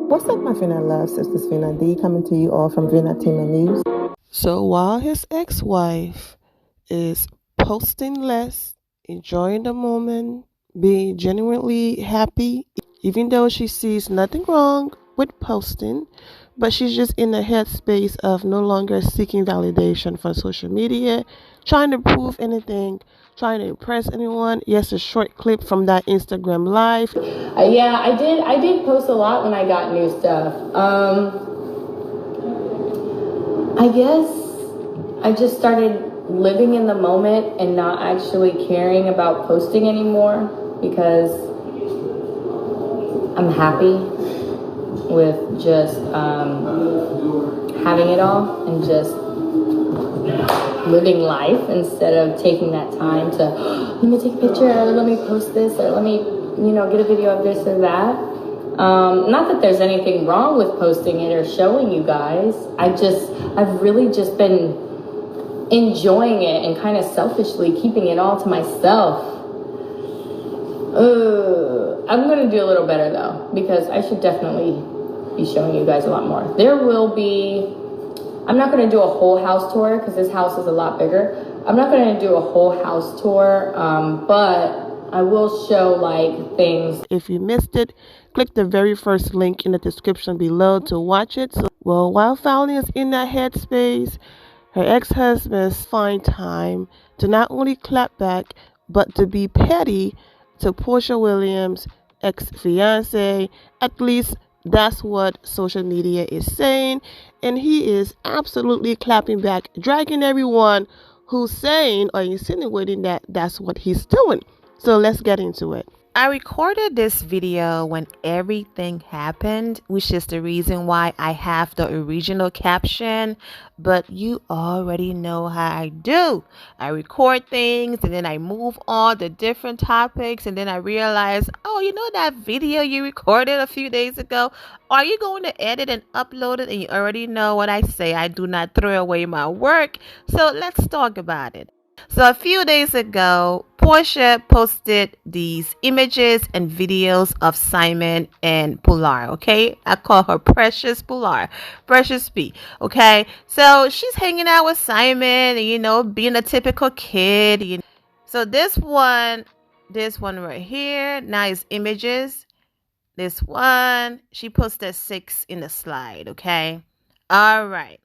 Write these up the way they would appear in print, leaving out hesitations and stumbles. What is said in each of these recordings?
What's up, my Finna love? Sisters Finna D coming to you all from Finna Team News. So while his ex-wife is posting less, enjoying the moment, being genuinely happy, even though she sees nothing wrong with posting, but she's just in the headspace of no longer seeking validation from social media, trying to prove anything, trying to impress anyone. Yes, a short clip from that Instagram live. Yeah, I did post a lot when I got new stuff. I guess I just started living in the moment and not actually caring about posting anymore because I'm happy with just having it all and just living life instead of taking that time to let me take a picture or let me post this or let me get a video of this or that. Not that there's anything wrong with posting it or showing you guys. I've really just been enjoying it and kind of selfishly keeping it all to myself. I'm gonna do a little better though, because I should definitely be showing you guys a lot more. I'm not gonna do a whole house tour because this house is a lot bigger. I'm not gonna do a whole house tour, but I will show like things. If you missed it, click the very first link in the description below to watch it. So, well, while Falynn is in that headspace, her ex-husband's find time to not only clap back, but to be petty to Porsha Williams' ex-fiancé. At least that's what social media is saying. And he is absolutely clapping back, dragging everyone who's saying or insinuating that that's what he's doing. So let's get into it. I recorded this video when everything happened, which is the reason why I have the original caption, but you already know how I do. I record things and then I move on to different topics and then I realize, oh, you know that video you recorded a few days ago? Are you going to edit and upload it? And you already know what I say. I do not throw away my work. So let's talk about it. So a few days ago, Porsha posted these images and videos of Simon and Pilar, okay? I call her Precious Pilar, Precious P, okay? So she's hanging out with Simon and, being a typical kid. So this one right here, now is images. This one, she posted 6 in the slide, okay? All right.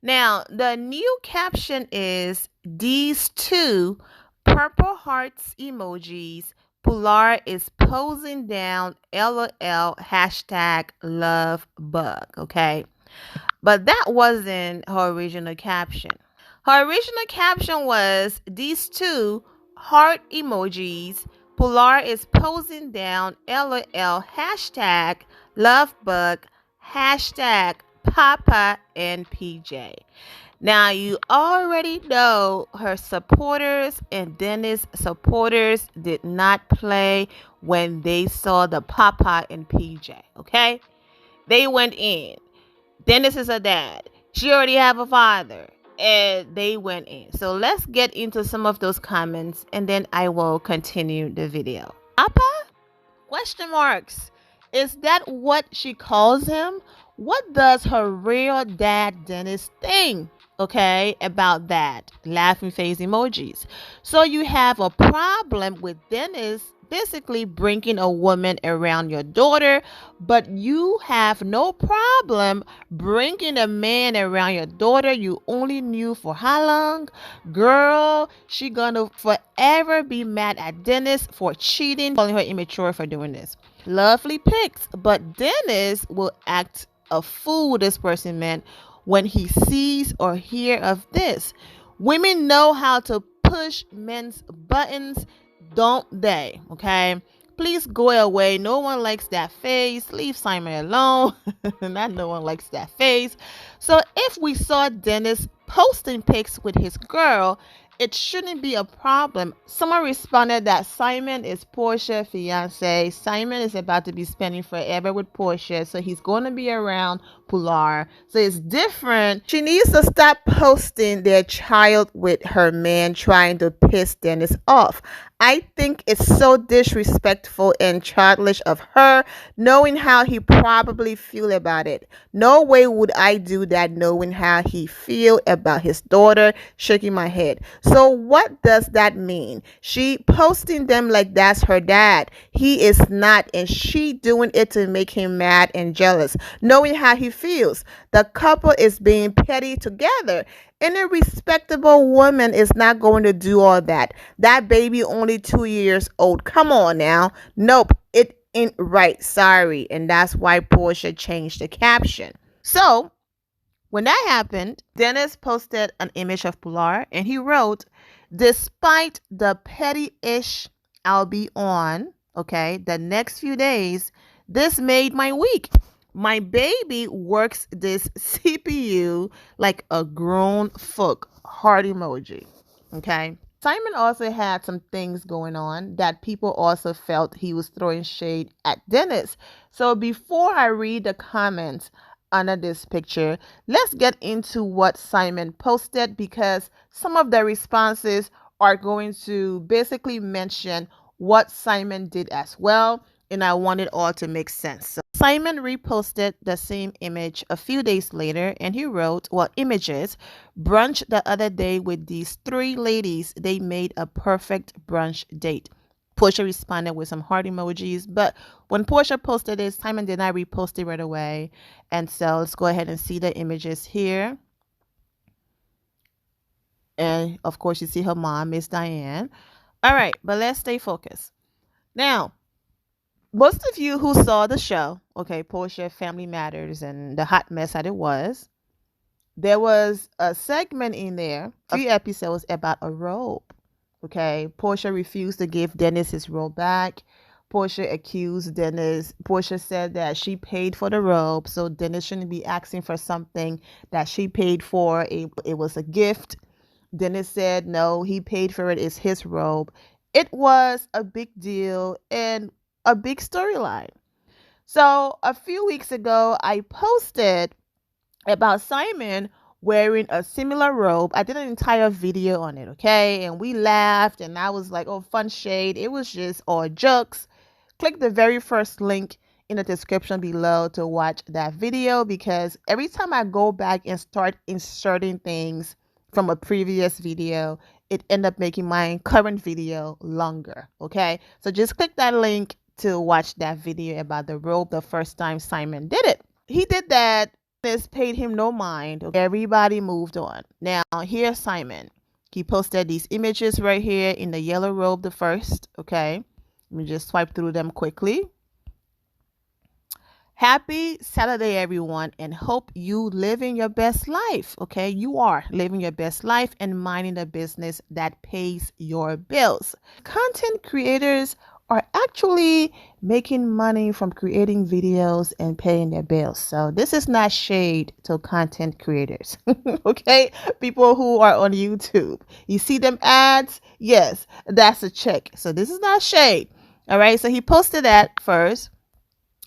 Now, the new caption is these 2 purple hearts emojis. Pilar is posing down, LOL, hashtag love bug, okay? But that wasn't her original caption. Her original caption was these 2 heart emojis. Pilar is posing down, LOL, hashtag love bug, hashtag Papa and PJ. Now you already know her supporters and Dennis supporters did not play when they saw the Papa and PJ, okay? They went in. Dennis is a dad. She already have a father. And they went in. So let's get into some of those comments and then I will continue the video. Papa? Question marks. Is that what she calls him? What does her real dad Dennis think, okay, about that? Laughing face emojis. So you have a problem with Dennis basically bringing a woman around your daughter, but you have no problem bringing a man around your daughter you only knew for how long? Girl, she gonna forever be mad at Dennis for cheating, calling her immature for doing this. Lovely pics, but Dennis will act a fool this person meant when he sees or hear of this. Women know how to push men's buttons, don't they? Okay, please go away. No one likes that face. Leave Simon alone. Not no one likes that face. So if we saw Dennis posting pics with his girl, it shouldn't be a problem. Someone responded that Simon is Porsha's fiance. Simon is about to be spending forever with Porsha, so he's going to be around Pilar. So it's different. She needs to stop posting their child with her man trying to piss Dennis off. I think it's so disrespectful and childish of her, knowing how he probably feel about it. No way would I do that, knowing how he feel about his daughter. Shaking my head. So what does that mean? She posting them like that's her dad. He is not, and she doing it to make him mad and jealous, knowing how he feels. The couple is being petty together. And a respectable woman is not going to do all that. That baby only 2 years old. Come on now. Nope, it ain't right. Sorry. And that's why Porsha changed the caption. So when that happened, Dennis posted an image of Pilar and he wrote, despite the petty-ish I'll be on, okay, the next few days, this made my week. My baby works this CPU like a grown folk. Heart emoji. Okay. Simon also had some things going on that people also felt he was throwing shade at Dennis. So before I read the comments under this picture, let's get into what Simon posted, because some of the responses are going to basically mention what Simon did as well, and I want it all to make sense. So Simon reposted the same image a few days later and he wrote, well, images, brunch the other day with these 3 ladies. They made a perfect brunch date. Porsha responded with some heart emojis, but when Porsha posted it, Simon did not repost it right away. And so let's go ahead and see the images here. And of course, you see her mom, Miss Diane. All right, but let's stay focused. Now, most of you who saw the show, okay, Porsha Family Matters, and the hot mess that it was, there was a segment in there, 3 episodes about a robe. Okay, Porsha refused to give Dennis his robe back. Porsha accused Dennis. Porsha said that she paid for the robe, so Dennis shouldn't be asking for something that she paid for. It was a gift. Dennis said no, he paid for it. It's his robe. It was a big deal and a big storyline. So a few weeks ago, I posted about Simon wearing a similar robe. I did an entire video on it, okay? And we laughed and I was like, oh, fun shade. It was just all jokes. Click the very first link in the description below to watch that video, because every time I go back and start inserting things from a previous video, it end up making my current video longer, okay? So just click that link to watch that video about the robe the first time Simon did it. He did that. This paid him no mind. Everybody moved on. Now, here's Simon. He posted these images right here in the yellow robe the first, okay? Let me just swipe through them quickly. Happy Saturday, everyone, and hope you living your best life, okay? You are living your best life and minding the business that pays your bills. Content creators are actually making money from creating videos and paying their bills. So this is not shade to content creators, okay? People who are on YouTube. You see them ads? Yes, that's a check. So this is not shade, all right? So he posted that first.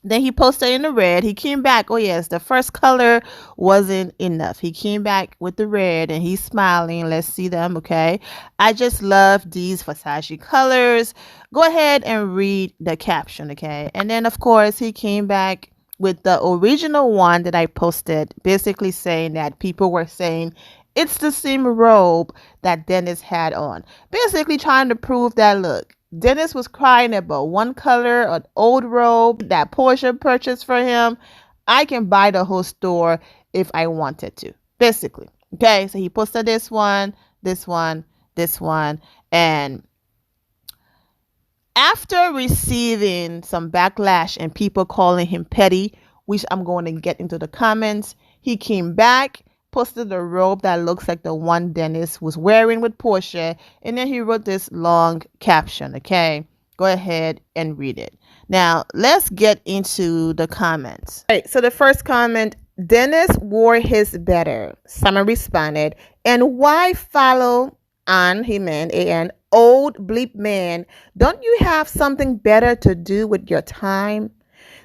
Then he posted in the red. He came back. Oh, yes, the first color wasn't enough. He came back with the red and he's smiling. Let's see them, okay? I just love these Versace colors. Go ahead and read the caption, okay? And then, of course, he came back with the original one that I posted, basically saying that people were saying it's the same robe that Dennis had on. Basically trying to prove that, look, Dennis was crying about one color, an old robe that Porsha purchased for him. I can buy the whole store if I wanted to, basically. Okay, so he posted this one, this one, this one. And after receiving some backlash and people calling him petty, which I'm going to get into the comments, he came back, posted a robe that looks like the one Dennis was wearing with Porsha, and then he wrote this long caption, okay? Go ahead and read it. Now, let's get into the comments. All right, so the first comment, Dennis wore his better. Simon responded, and why follow on him, and old bleep man? Don't you have something better to do with your time?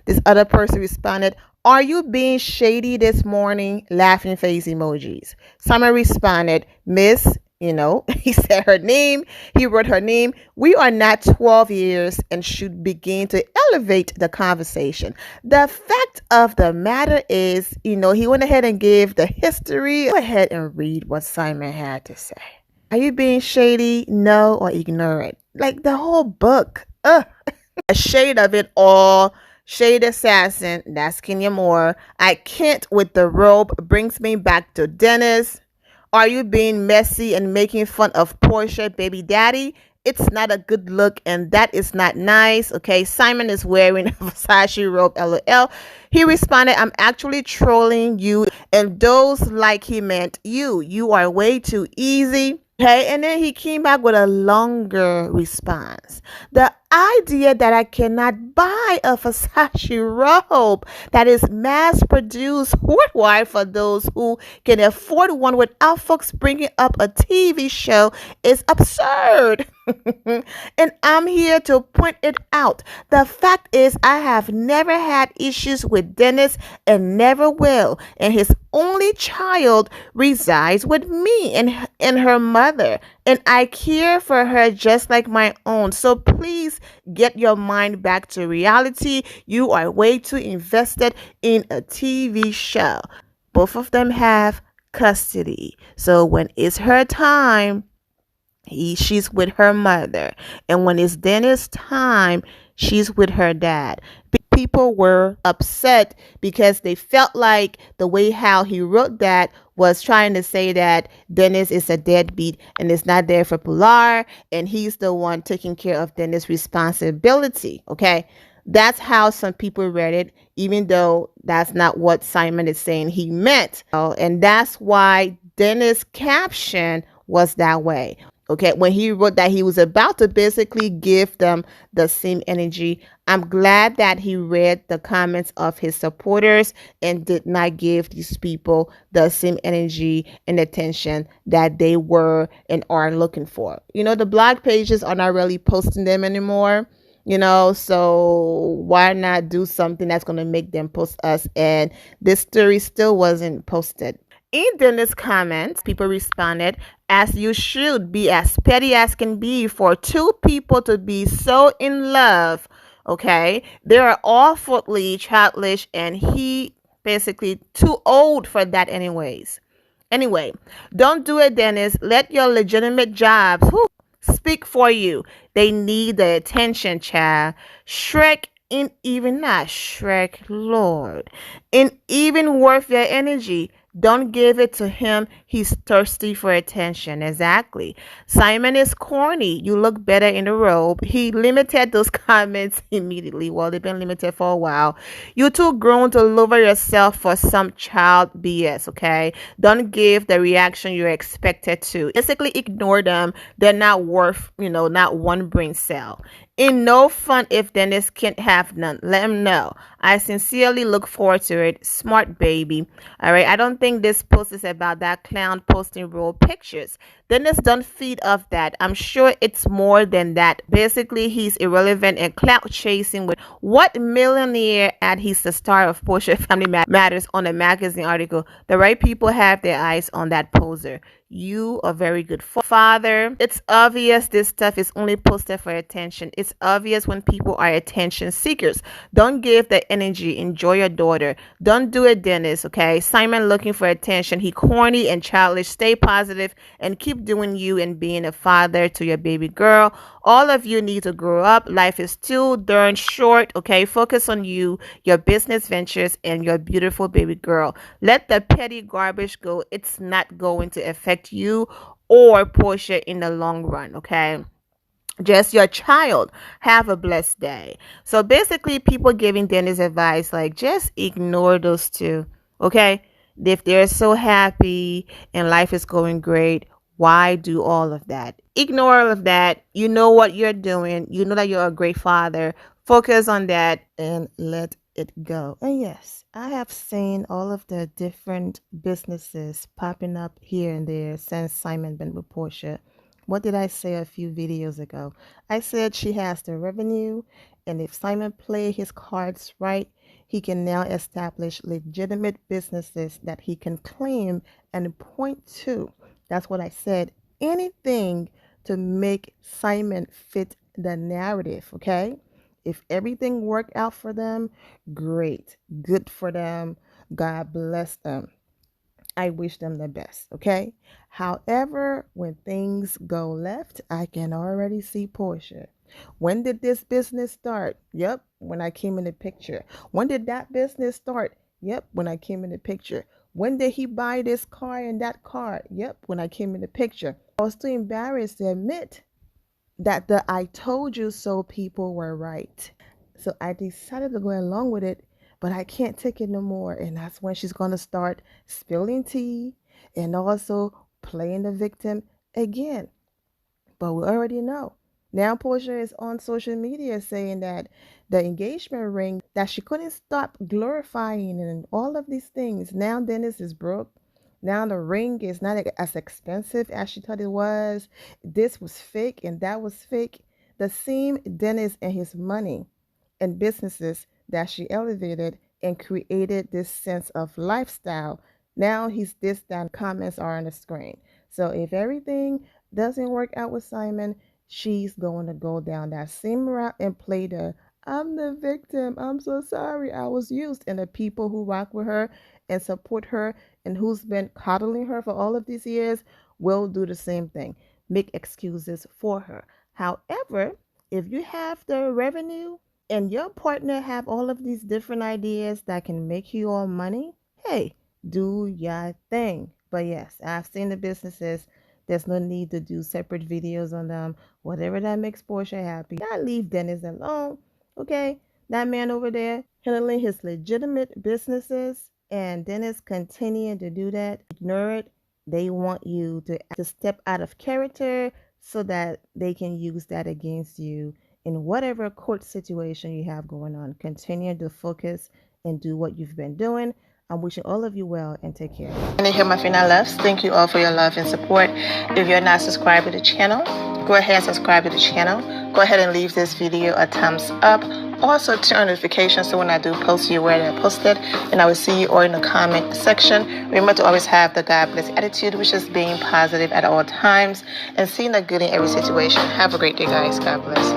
This other person responded, are you being shady this morning? Laughing face emojis. Simon responded, Miss, He said her name, he wrote her name. We are not 12 years and should begin to elevate the conversation. The fact of the matter is, he went ahead and gave the history. Go ahead and read what Simon had to say. Are you being shady? No, or ignore it? Like the whole book. Ugh. A shade of it all. Shade Assassin, that's Kenya Moore. I can't with the robe brings me back to Dennis. Are you being messy and making fun of Porsha baby daddy? It's not a good look and that is not nice. Okay, Simon is wearing a Versace robe, lol. He responded, I'm actually trolling you and those like he meant you. You are way too easy. Okay, and then he came back with a longer response. The idea that I cannot buy a Versace robe that is mass produced worldwide for those who can afford one without folks bringing up a TV show is absurd. And I'm here to point it out. The fact is, I have never had issues with Dennis and never will. And his only child resides with me and her mother. And I care for her just like my own. So please get your mind back to reality. You are way too invested in a TV show. Both of them have custody. So when it's her time, she's with her mother. And when it's Dennis' time, she's with her dad. People were upset because they felt like the way how he wrote that was trying to say that Dennis is a deadbeat and is not there for Pilar, and he's the one taking care of Dennis' responsibility. Okay, that's how some people read it, even though that's not what Simon is saying he meant. And that's why Dennis' caption was that way. Okay, when he wrote that he was about to basically give them the same energy. I'm glad that he read the comments of his supporters and did not give these people the same energy and attention that they were and are looking for. The blog pages are not really posting them anymore. So why not do something that's going to make them post us? And this story still wasn't posted. In Dennis' comments, people responded, as you should be as petty as can be for two people to be so in love. Okay, they are awfully childish and he basically too old for that anyways. Anyway, don't do it, Dennis. Let your legitimate jobs speak for you. They need the attention, child. Shrek ain't even not Shrek, Lord. Ain't even worth your energy. Don't give it to him. He's thirsty for attention. Exactly. Simon is corny. You look better in a robe. He limited those comments immediately. Well, they've been limited for a while. You too grown to lower yourself for some child BS, okay? Don't give the reaction you're expected to. Basically, ignore them. They're not worth, not one brain cell. In no fun if Dennis can't have none. Let him know. I sincerely look forward to it. Smart baby. All right. I don't think this post is about that clown posting real pictures. Dennis don't feed off that. I'm sure it's more than that. Basically, he's irrelevant and clout chasing with what millionaire at he's the star of Porsha Family Matters on a magazine article. The right people have their eyes on that poser. You are a very good father. It's obvious this stuff is only posted for attention. It's obvious when people are attention seekers. Don't give the energy. Enjoy your daughter. Don't do it, Dennis, okay? Simon looking for attention. He corny and childish. Stay positive and keep doing you and being a father to your baby girl. All of you need to grow up. Life is too darn short, okay? Focus on you, your business ventures, and your beautiful baby girl. Let the petty garbage go. It's not going to affect you or Porsha in the long run, okay? Just your child. Have a blessed day. So basically, people giving Dennis advice like just ignore those two, okay? If they're so happy and life is going great, why do all of that? Ignore all of that. You know what you're doing. You know that you're a great father. Focus on that and let it go. And yes, I have seen all of the different businesses popping up here and there since Simon been with Porsha. What did I say a few videos ago? I said she has the revenue, and if Simon play his cards right, he can now establish legitimate businesses that he can claim and point to. That's what I said anything to make Simon fit the narrative, okay? If everything worked out for them, great. Good for them. God bless them. I wish them the best, okay? However, when things go left, I can already see Porsha. When did this business start? Yep, when I came in the picture. When did that business start? Yep, when I came in the picture. When did he buy this car and that car? Yep, when I came in the picture. I was too embarrassed to admit that the I told you so people were right. So I decided to go along with it, but I can't take it no more. And that's when she's going to start spilling tea and also playing the victim again. But we already know. Now Porsha is on social media saying that the engagement ring that she couldn't stop glorifying and all of these things. Now Dennis is broke. Now the ring is not as expensive as she thought it was. This was fake and that was fake. The same Dennis and his money and businesses that she elevated and created this sense of lifestyle. Now he's this, that comments are on the screen. So if everything doesn't work out with Simon, she's going to go down that same route and play the I'm the victim. I'm so sorry. I was used. And the people who rock with her and support her and who's been coddling her for all of these years will do the same thing. Make excuses for her. However, if you have the revenue and your partner have all of these different ideas that can make you all money, hey, do your thing. But yes, I've seen the businesses. There's no need to do separate videos on them. Whatever that makes Porsha happy. I leave Dennis alone. Okay? That man over there handling his legitimate businesses, and Dennis continuing to do that. Ignore it. They want you to step out of character so that they can use that against you in whatever court situation you have going on. Continue to focus and do what you've been doing. I'm wishing all of you well and take care. And here my final loves. Thank you all for your love and support. If you're not subscribed to the channel, go ahead and subscribe to the channel. Go ahead and leave this video a thumbs up. Also turn on notifications so when I do post, you're aware that I posted. And I will see you all in the comment section. Remember to always have the God bless attitude, which is being positive at all times and seeing the good in every situation. Have a great day, guys. God bless.